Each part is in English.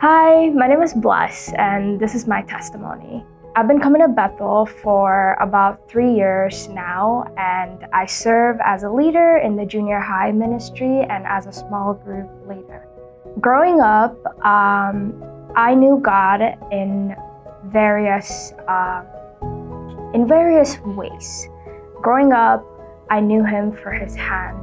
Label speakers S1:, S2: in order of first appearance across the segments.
S1: Hi, my name is Bless, and this is my testimony. I've been coming to Bethel for about 3 years now, and I serve as a leader in the junior high ministry and as a small group leader. Growing up, I knew God in various ways. Growing up, I knew Him for His hand.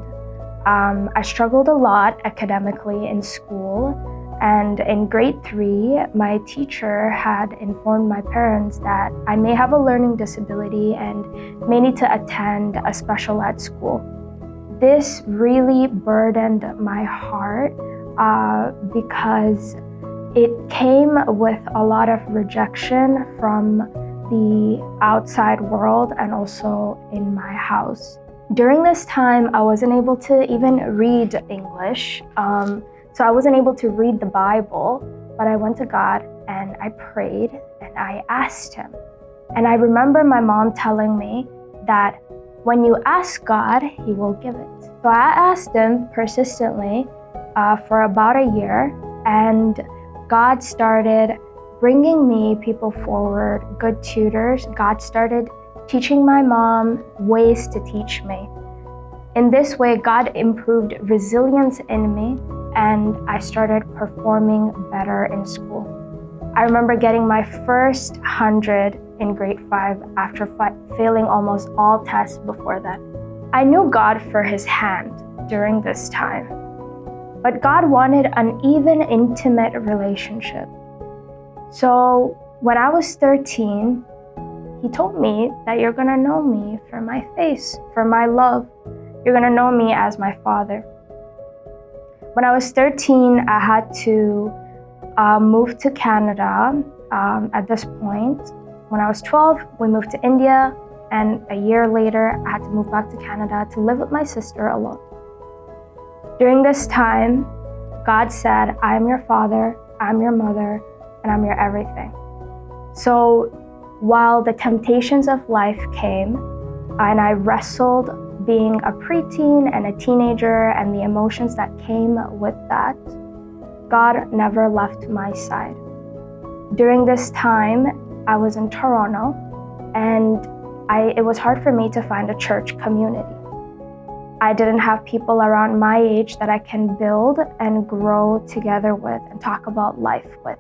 S1: I struggled a lot academically in school. And in grade 3, my teacher had informed my parents that I may have a learning disability and may need to attend a special ed school. This really burdened my heart because it came with a lot of rejection from the outside world and also in my house. During this time, I wasn't able to even read English. So I wasn't able to read the Bible, but I went to God and I prayed and I asked Him. And I remember my mom telling me that when you ask God, He will give it. So I asked Him persistently for about a year, and God started bringing me people forward, good tutors. God started teaching my mom ways to teach me. In this way, God improved resilience in me, and I started performing better in school. I remember getting my first 100 in grade 5 after failing almost all tests before that. I knew God for His hand during this time, but God wanted an even intimate relationship. So when I was 13, He told me that you're gonna know me for my face, for my love. You're gonna know me as my Father. When I was 13, I had to move to Canada at this point. When I was 12, we moved to India, and a year later, I had to move back to Canada to live with my sister alone. During this time, God said, I am your father, I'm your mother, and I'm your everything. So while the temptations of life came, and I wrestled being a preteen and a teenager and the emotions that came with that, God never left my side. During this time, I was in Toronto, and it was hard for me to find a church community. I didn't have people around my age that I can build and grow together with and talk about life with.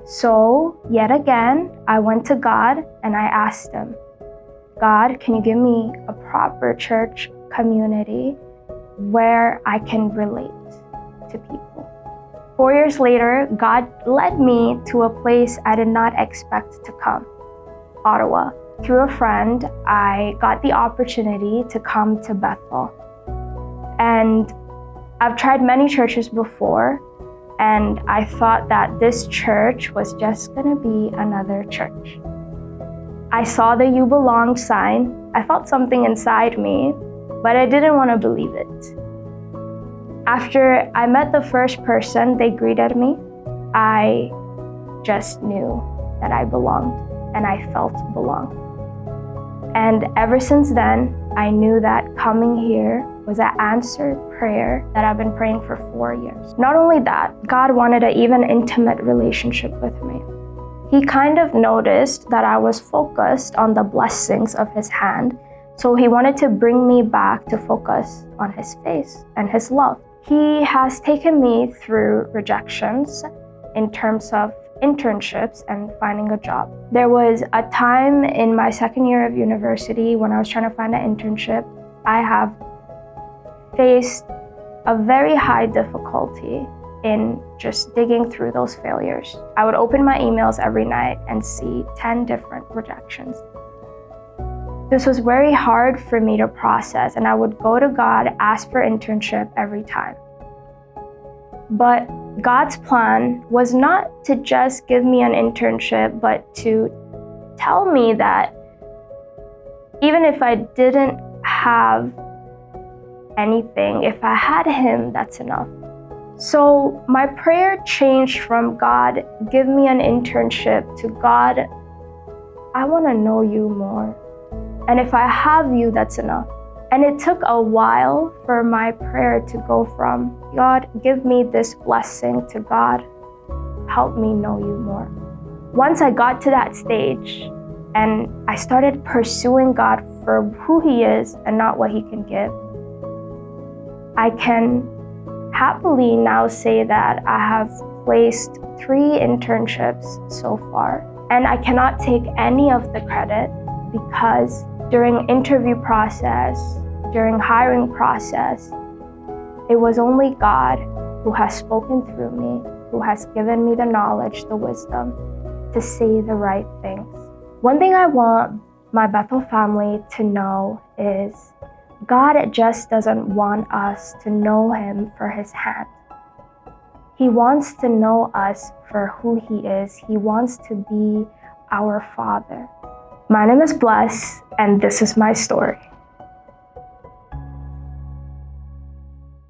S1: So, yet again, I went to God and I asked Him, God, can you give me a proper church community where I can relate to people? 4 years later, God led me to a place I did not expect to come, Ottawa. Through a friend, I got the opportunity to come to Bethel. And I've tried many churches before, and I thought that this church was just gonna be another church. I saw the You Belong sign. I felt something inside me, but I didn't want to believe it. After I met the first person, they greeted me. I just knew that I belonged, and I felt belonged. And ever since then, I knew that coming here was an answered prayer that I've been praying for 4 years. Not only that, God wanted an even intimate relationship with me. He kind of noticed that I was focused on the blessings of His hand, so He wanted to bring me back to focus on His face and His love. He has taken me through rejections in terms of internships and finding a job. There was a time in my second year of university when I was trying to find an internship. I have faced a very high difficulty in just digging through those failures. I would open my emails every night and see 10 different rejections. This was very hard for me to process, and I would go to God, ask for internship every time. But God's plan was not to just give me an internship, but to tell me that even if I didn't have anything, if I had Him, that's enough. So my prayer changed from God, give me an internship, to God, I want to know you more. And if I have you, that's enough. And it took a while for my prayer to go from, God, give me this blessing, to God, help me know you more. Once I got to that stage and I started pursuing God for who He is and not what He can give, I can happily now say that I have placed 3 internships so far. And I cannot take any of the credit because during interview process, during hiring process, it was only God who has spoken through me, who has given me the knowledge, the wisdom to say the right things. One thing I want my Bethel family to know is God just doesn't want us to know Him for His hand. He wants to know us for who He is. He wants to be our Father. My name is Bless, and this is my story.